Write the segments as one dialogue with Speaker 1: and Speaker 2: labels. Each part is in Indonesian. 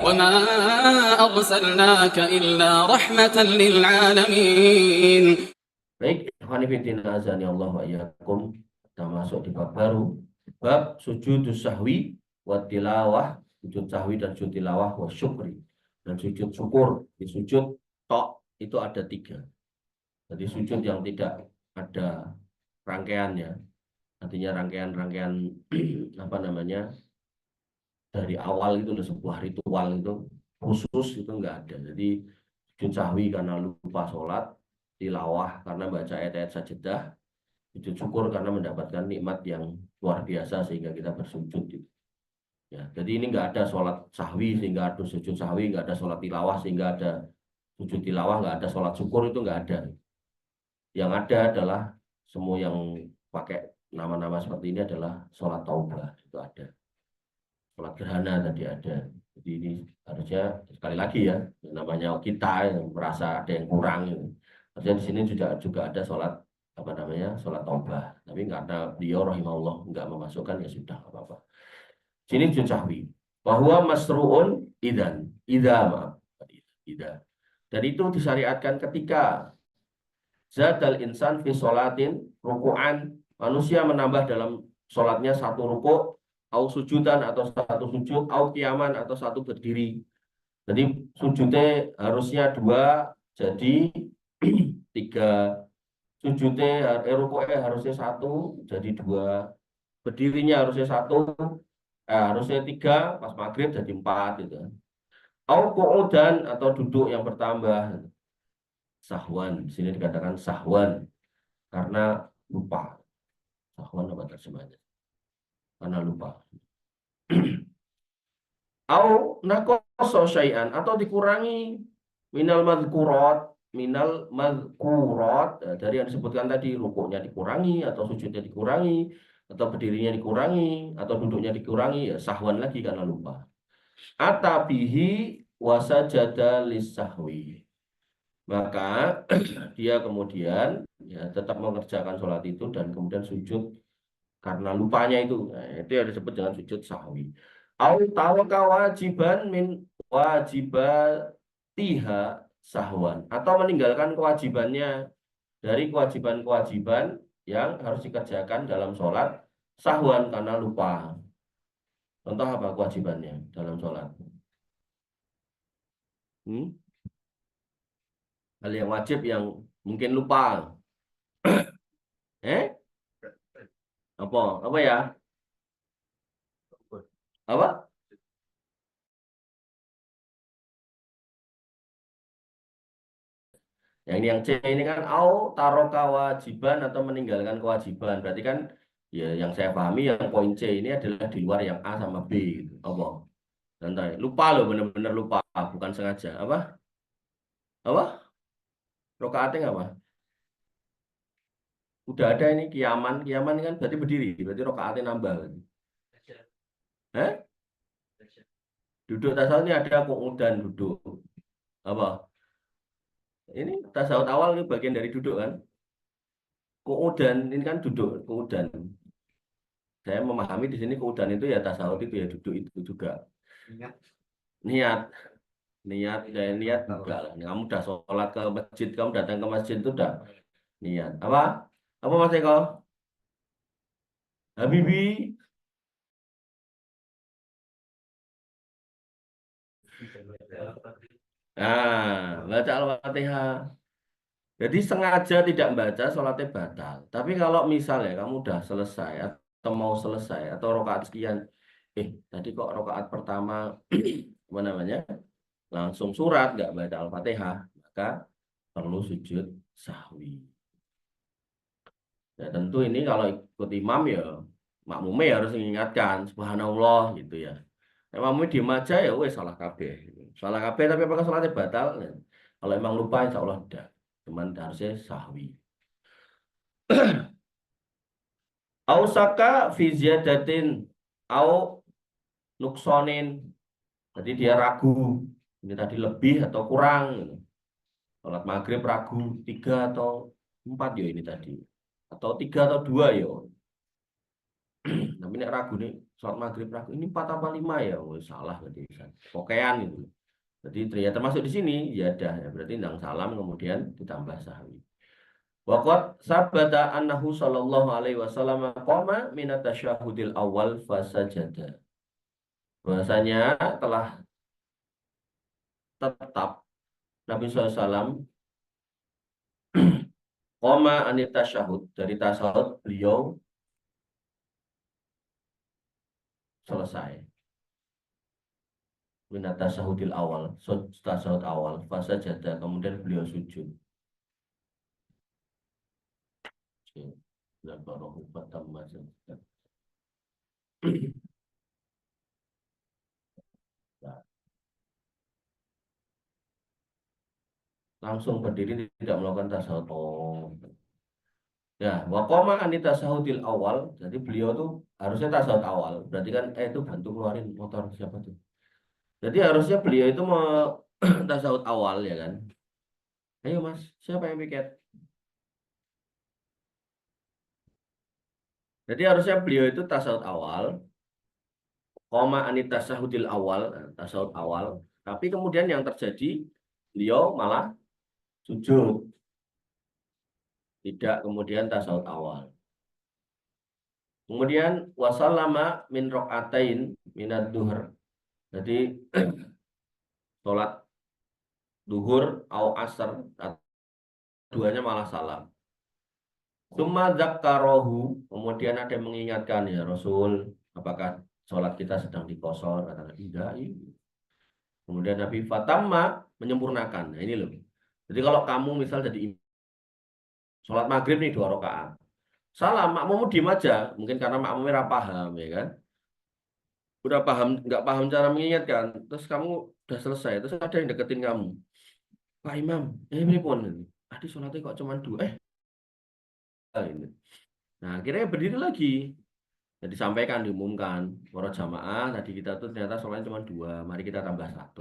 Speaker 1: وما أرسلناك إلا رحمة للعالمين.
Speaker 2: Baik, ikhwanifidin azani Allah wa iyyakum. Kita masuk di bab baru, bab sujudus sahwi wa tilawah, sujud sahwi dan sujud tilawah wa syukri, dan sujud syukur. Di sujud tok itu ada 3. Jadi sujud yang tidak ada rangkaiannya, artinya rangkaian-rangkaian apa namanya dari awal itu sebuah ritual itu khusus itu enggak ada. Jadi sujud sahwi karena lupa sholat, tilawah karena baca ayat-ayat sajadah, sujud syukur karena mendapatkan nikmat yang luar biasa sehingga kita bersujud gitu. Ya, jadi ini enggak ada sholat sahwi sehingga ada sujud sahwi, enggak ada sholat tilawah sehingga ada sujud tilawah, enggak ada sholat syukur, itu enggak ada. Yang ada adalah semua yang pakai nama-nama seperti ini adalah sholat taubah, itu ada. Sholat gerhana tadi ada. Jadi ini harusnya sekali lagi ya, namanya kita yang merasa ada yang kurang. Harusnya di sini juga ada sholat apa namanya sholat taubah. Tapi karena beliau rahimahullah nggak memasukkan, ya sudah nggak apa-apa. Sini sujud sahwi. Bahwa masruun maaf. Dan itu disyariatkan ketika zadal insan fi sholatin ruku'an, manusia menambah dalam sholatnya 1 rukuk, au sujudan atau 1 sujud, au qiyaman atau 1 berdiri. Jadi sujudnya harusnya 2, jadi 3. Sujudnya rukuknya harusnya 1, jadi 2. Berdirinya harusnya 1, harusnya 3, pas maghrib jadi 4 gitu. Au qu'udan atau duduk yang bertambah. Sahwan, di sini dikatakan sahwan karena lupa. Sahwan apa terjemahnya? Karena lupa. Au naqasa syai'an atau dikurangi minal madhkurat dari yang disebutkan tadi, rukuknya dikurangi atau sujudnya dikurangi atau berdirinya dikurangi atau duduknya dikurangi, ya sahwan lagi karena lupa. Atabihi wasajada lisahwi, maka dia kemudian ya tetap mengerjakan sholat itu dan kemudian sujud karena lupanya itu. Nah, itu yang disebut dengan sujud sahwi. Au taraka wajiban min wajibatiha sahwan, atau meninggalkan kewajibannya dari kewajiban-kewajiban yang harus dikerjakan dalam sholat sahwan karena lupa. Contoh apa kewajibannya dalam sholat? Hal yang wajib yang mungkin lupa. Apa ya? Apa? Yang C ini kan au taroka kewajiban atau meninggalkan kewajiban. Berarti kan ya yang saya pahami yang poin C ini adalah di luar yang A sama B gitu. Apa? Santai. Lupa loh, bener-bener lupa, bukan sengaja. Apa? Rokaatnya apa? Udah ada ini kiaman. Kiaman kan berarti berdiri. Berarti rokaatnya nambah. Duduk tasawuf ini ada kemudian duduk. Apa? Ini tasawuf awal ini bagian dari duduk kan? Kemudian ini kan duduk, kemudian. Saya memahami di sini kemudian itu ya tasawuf itu ya duduk itu juga. Niat dan niat juga lah. Kamu udah sholat ke masjid, kamu datang ke masjid itu udah niat. Apa Mas Eko? Habibi. Nah, baca Al-Fatihah. Jadi sengaja tidak membaca sholatnya batal. Tapi kalau misalnya kamu udah selesai atau mau selesai atau rokaat sekian, tadi kok rokaat pertama apa namanya langsung surat nggak baca Al-Fatihah, maka perlu sujud sahwi. Ya tentu ini kalau ikut imam ya makmumnya harus mengingatkan subhanallah gitu ya. Makmumnya diem aja ya wes salah kabeh. Salah kabeh tapi apakah sholatnya batal? Ya. Kalau emang lupa insya Allah tidak. Cuman harusnya sahwi. Au saka fi ziyadatin au nuksonin. Jadi dia ragu. Ini tadi lebih atau kurang. Sholat maghrib ragu 3 atau 4 ya ini tadi. Atau 3 atau 2 ya. Tapi nek ragu nih sholat maghrib ragu ini 4 apa 5 ya, oh, salah berarti pokean itu. Jadi ternyata termasuk di sini ya dah ya berarti ndang salam kemudian ditambah sahwi. Waqad sabata annahu sallallahu alaihi wasallam qama min at-tasyahhudil awal fasajada. Bahasanya telah tetap Nabi SAW qama anit tasyahud dari tasyahud beliau selesai. Min at-tasyahudil awal, tasyahud awal fasajada kemudian beliau sujud. Dan baru fatamma sajdah. Langsung berdiri tidak melakukan tasawuf. Oh. Ya, waqoma anit tasawufil awal. Jadi beliau tuh harusnya tasawuf awal. Berarti kan itu bantu keluarin motor siapa tuh. Jadi harusnya beliau itu mau tasawuf awal ya kan. Ayo Mas, siapa yang piket? Jadi harusnya beliau itu tasawuf awal. Qoma anit tasawufil awal, tasawuf awal. Tapi kemudian yang terjadi beliau malah sujud. Tidak kemudian tasawuf awal. Kemudian wasallama min rokaatain minad duhur. Jadi sholat duhur au asar duanya malah salam. Tsumma dzakarahu, kemudian ada yang mengingatkan ya Rasul, apakah sholat kita sedang dikosor? Katakan tidak. Kemudian Nabi fatamma menyempurnakan. Nah, ini loh. Jadi kalau kamu misal jadi sholat maghrib nih 2 rakaat. Salam, makmummu diem aja. Mungkin karena makmumnya nggak paham, ya kan? Udah paham, nggak paham cara mengingatkan. Terus kamu udah selesai. Terus ada yang deketin kamu. Pak Imam, ini pun. Tadi sholatnya kok cuma 2. Ini. Nah, akhirnya berdiri lagi. Jadi disampaikan, diumumkan. Para jamaah, tadi kita tuh ternyata sholatnya cuma 2. Mari kita tambah 1.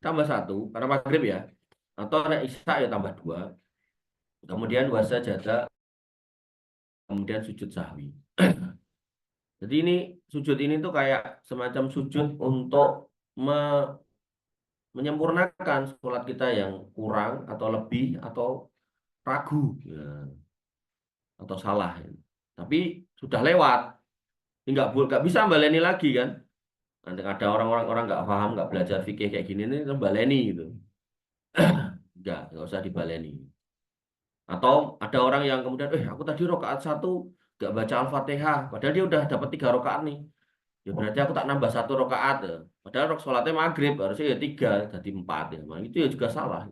Speaker 2: Tambah 1, karena maghrib ya. Atau ada isya ya tambah 2. Kemudian wasa jada, kemudian sujud sahwi. Jadi ini sujud ini tuh kayak semacam sujud untuk menyempurnakan sholat kita yang kurang atau lebih atau ragu ya, atau salah. Ya. Tapi sudah lewat, nggak bisa baleni lagi kan. Nanti ada orang-orang nggak paham, nggak belajar fikih kayak gini nih, baleni gitu. Nggak usah dibaleni. Atau ada orang yang kemudian, aku tadi rakaat 1 nggak baca Al-Fatihah, padahal dia udah dapat 3 rakaat nih. Ya berarti aku tak nambah 1 rakaat ya. Padahal sholatnya maghrib harusnya ya 3 jadi 4 ya. Nah, itu ya juga salah.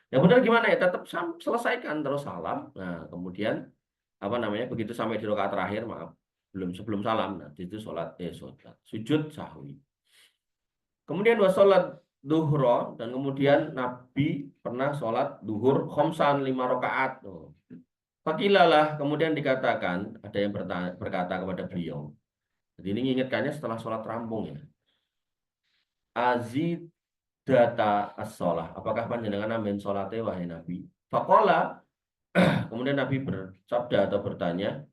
Speaker 2: Ya benar gimana ya tetap selesaikan terus salam. Nah kemudian apa namanya begitu sampai di rakaat terakhir maaf sebelum salam. Nah itu sholat sujud sahwi. Kemudian sholat duhro dan kemudian Nabi pernah sholat duhur khomsan 5 rakaat. Fakilalah kemudian dikatakan ada yang berkata kepada beliau. Jadi ini mengingatkannya setelah sholat rampung ya. Azid data as-sholah. Apakah panjenengan nambahin sholatnya wahai Nabi? Fakola. Kemudian Nabi bersabda atau bertanya,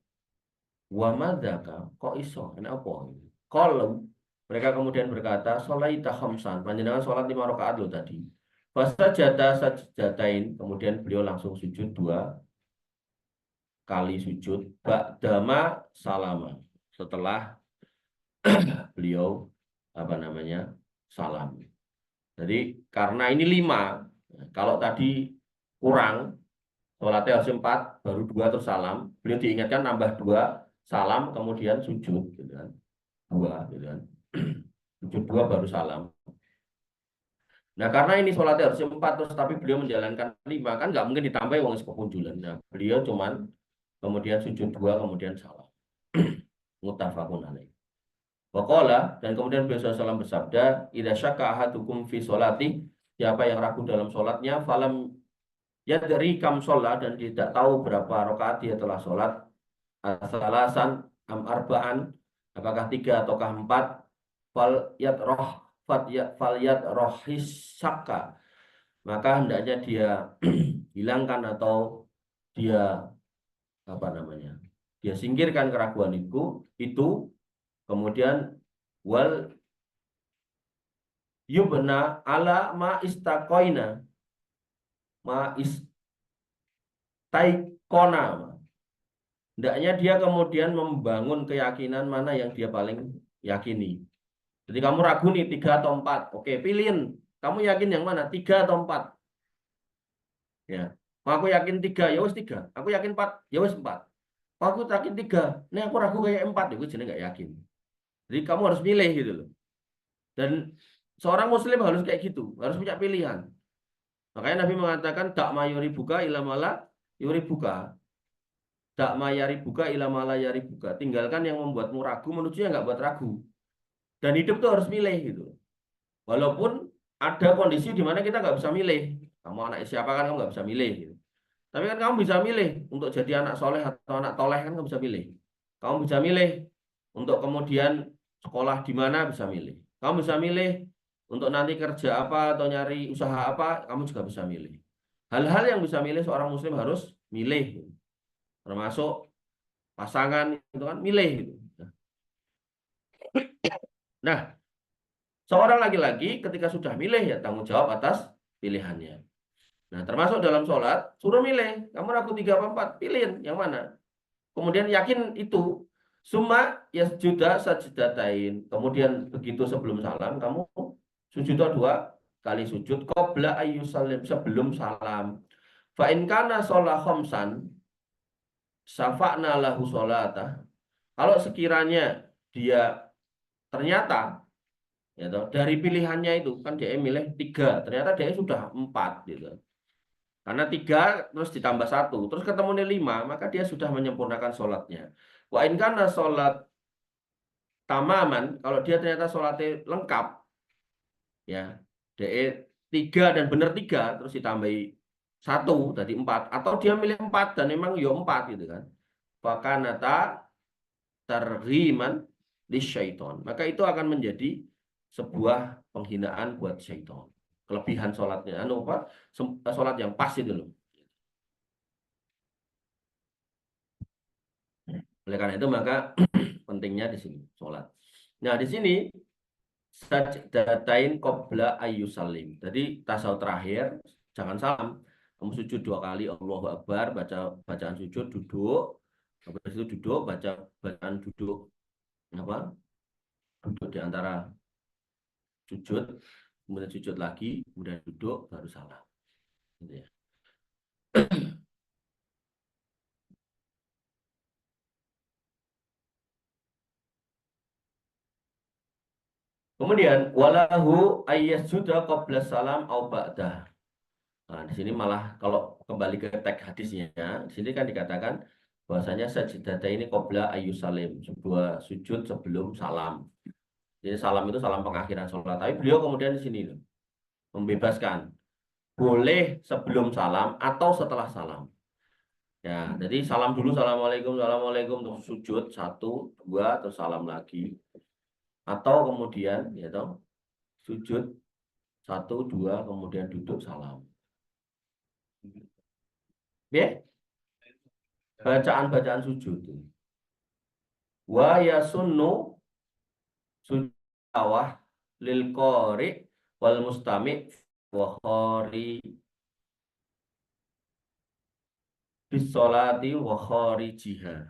Speaker 2: wa madzaka? Kok iso? Kenapa? Kalau mereka kemudian berkata, sholaita khamsan. Panjenengan sholat 5 rakaat lo tadi. Fasajada sajdatain. Kemudian beliau langsung sujud 2 kali sujud. Ba'dama salama. Setelah beliau apa namanya salam. Jadi karena ini 5, kalau tadi kurang, sholatnya harus 4, baru 2 terus salam. Beliau diingatkan nambah 2 salam, kemudian sujud, gitu kan. 2, gitu kan. Sujud 2 baru salam. Nah karena ini sholatnya harus 4 terus, tapi beliau menjalankan 5, kan nggak mungkin ditambah uang sekepunjulan. Nah beliau cuman kemudian sujud 2, kemudian salam. Muttafaqun alaih. Waqala dan kemudian beliau SAW bersabda, idza syakka ahadukum fi sholati, siapa yang ragu dalam sholatnya, falam yadri kam sholat dan tidak tahu berapa rakaat dia telah sholat, asalasan am arba'an, apakah 3 ataukah 4, fal yad rohis syakka, maka hendaknya dia hilangkan atau dia apa namanya Dia singkirkan keraguan itu kemudian wal yubna ala ma istaqoina ma istaikona. Hendaknya dia kemudian membangun keyakinan mana yang dia paling yakini. Jadi kamu ragu nih 3 atau 4. Oke, pilihin. Kamu yakin yang mana? 3 atau 4? Ya. Aku yakin 3, ya wes 3. Aku yakin 4, ya wes 4. Aku yakin 3. Ini aku ragu kayak 4, ya gue jadi nggak yakin. Jadi kamu harus milih gitu loh. Dan seorang muslim harus kayak gitu, harus punya pilihan. Makanya Nabi mengatakan dak mayori buka ilamala yuri buka. Dak mayari buka ilamala yari buka. Tinggalkan yang membuatmu ragu menuju yang nggak buat ragu. Dan hidup tuh harus milih gitu. Walaupun ada kondisi di mana kita nggak bisa milih. Kamu anak siapa kan kamu nggak bisa milih gitu. Tapi kan kamu bisa milih untuk jadi anak soleh atau anak toleh kan kamu bisa milih. Kamu bisa milih untuk kemudian sekolah di mana bisa milih. Kamu bisa milih untuk nanti kerja apa atau nyari usaha apa, kamu juga bisa milih. Hal-hal yang bisa milih seorang muslim harus milih. Termasuk pasangan itu kan milih gitu. Nah, seorang laki-laki ketika sudah milih ya tanggung jawab atas pilihannya. Nah, termasuk dalam sholat, suruh milih. Kamu ragu 3 apa 4, pilihin yang mana. Kemudian yakin itu. Summa yasjuda sajdatain. Kemudian begitu sebelum salam, kamu sujud 2 kali sujud. Qabla ayyusallim, sebelum salam. Fa in kana sholah khomsan, syafa'na lahu sholatah. Kalau sekiranya dia ternyata ya toh, dari pilihannya itu kan dia milih 3, ternyata dia sudah 4 gitu. Karena 3 terus ditambah 1, terus ketemu 5, maka dia sudah menyempurnakan sholatnya. Wa in kana sholat tamaman, kalau dia ternyata sholatnya lengkap, ya, dia 3 dan benar 3, terus ditambahi 1, tadi 4, atau dia milih 4 dan memang ya 4 gitu kan. Fakanata targhiman lisyaiton. Maka itu akan menjadi sebuah penghinaan buat syaitan. Kelebihan sholatnya, apa? Sholat yang pas itu loh. Oleh karena itu maka pentingnya di sini sholat. Nah di sini sajdatain qabla ayyusallim. Jadi tasawuf terakhir jangan salam. Kamu sujud 2 kali Allahu Akbar, baca bacaan sujud, duduk. Habis itu duduk, baca bacaan duduk apa? Duduk di antara sujud, kemudian sujud lagi, kemudian duduk, baru salam. Gitu ya. Kemudian walahu ayyasjuda qabla salam au ba'dah. Nah, di sini malah kalau kembali ke teks hadisnya, di sini kan dikatakan bahwasanya sajdata ini qabla ayyusalim, sebuah sujud sebelum salam. Jadi salam itu salam pengakhiran sholat. Tapi beliau kemudian di sini membebaskan boleh sebelum salam atau setelah salam. Ya, jadi salam dulu, assalamualaikum, assalamualaikum, terus sujud 1, 2, terus salam lagi. Atau kemudian, ya toh, sujud 1, 2, kemudian duduk salam. Ya, bacaan-bacaan sujud. Wa yasunnu sujawah lil qari wal mustami wa khari bisolati wa kharijiha.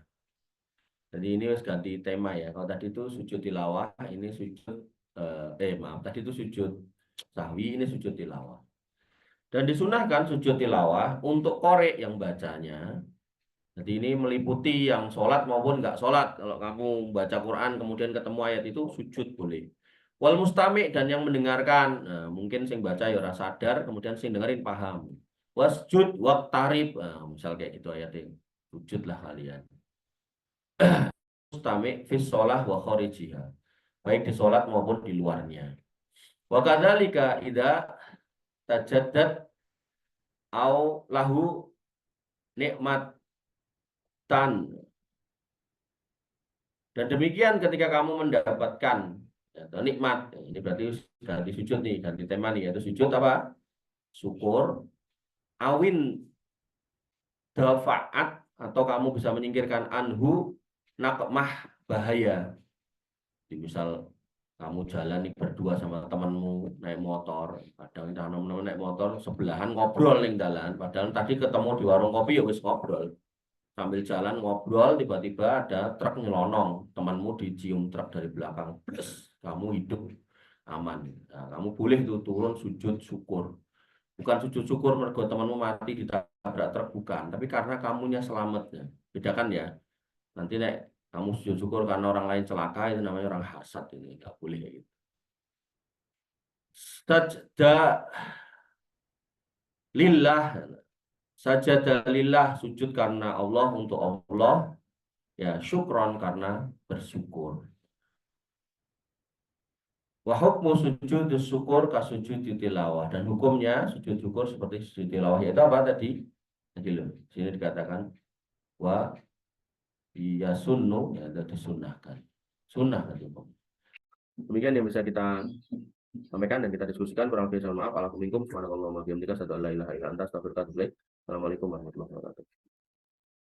Speaker 2: Jadi ini harus ganti tema ya. Kalau tadi itu sujud tilawah, ini sujud maaf, tadi itu sujud sahwi, ini sujud tilawah. Dan disunahkan sujud tilawah untuk korek yang bacanya. Jadi ini meliputi yang sholat maupun nggak sholat. Kalau kamu baca Quran kemudian ketemu ayat itu sujud boleh. Wal mustami' dan yang mendengarkan. Nah, mungkin sing baca ya ora sadar, kemudian sing dengerin paham. Wasjud waqtarib. Nah, misal kayak gitu ayatnya. Sujudlah kalian. Mustami' fis sholah wa kharijiha. Baik di sholat maupun di luarnya. Wa kadzalika idza tajaddad au lahu nikmat tan. Dan demikian ketika kamu mendapatkan atau nikmat, ini berarti ganti sujud nih, ganti tema nih, yaitu sujud apa? Syukur. Awin dafaat atau kamu bisa menyingkirkan anhu nakmah bahaya. Jadi misal kamu jalan nih berdua sama temanmu naik motor, kadang teman-teman naik motor sebelahan ngobrol ning dalan, padahal tadi ketemu di warung kopi ya wis ngobrol. Sambil jalan ngobrol tiba-tiba ada truk nyelonong, temanmu dicium truk dari belakang. Plus, kamu hidup aman. Nah, kamu boleh tuh turun sujud syukur. Bukan sujud syukur mergo temanmu mati ditabrak truk bukan, tapi karena kamunya selamatnya. Bedakan ya. Nanti nek kamu sujud syukur karena orang lain celaka itu namanya orang hasad, ini nggak boleh kayak gitu. Sajda lillah, sajadah lillah, sujud karena Allah, untuk Allah, ya syukron karena bersyukur. Wa hukmu sujud syukur ka sujud tilawah, dan hukumnya sujud syukur seperti sujud tilawah, yaitu apa tadi? Jadi loh, sini dikatakan wa ya sunnu, ya itu disunahkan. Sunnah tadi. Demikian yang bisa kita sampaikan dan kita diskusikan. Kurang lebih mohon maaf. Alhamdulillah, subhanallah wa bihamdika, asyhadu an la ilaha illa anta, astaghfiruka wa atubu ilaik. Assalamualaikum warahmatullahi wabarakatuh.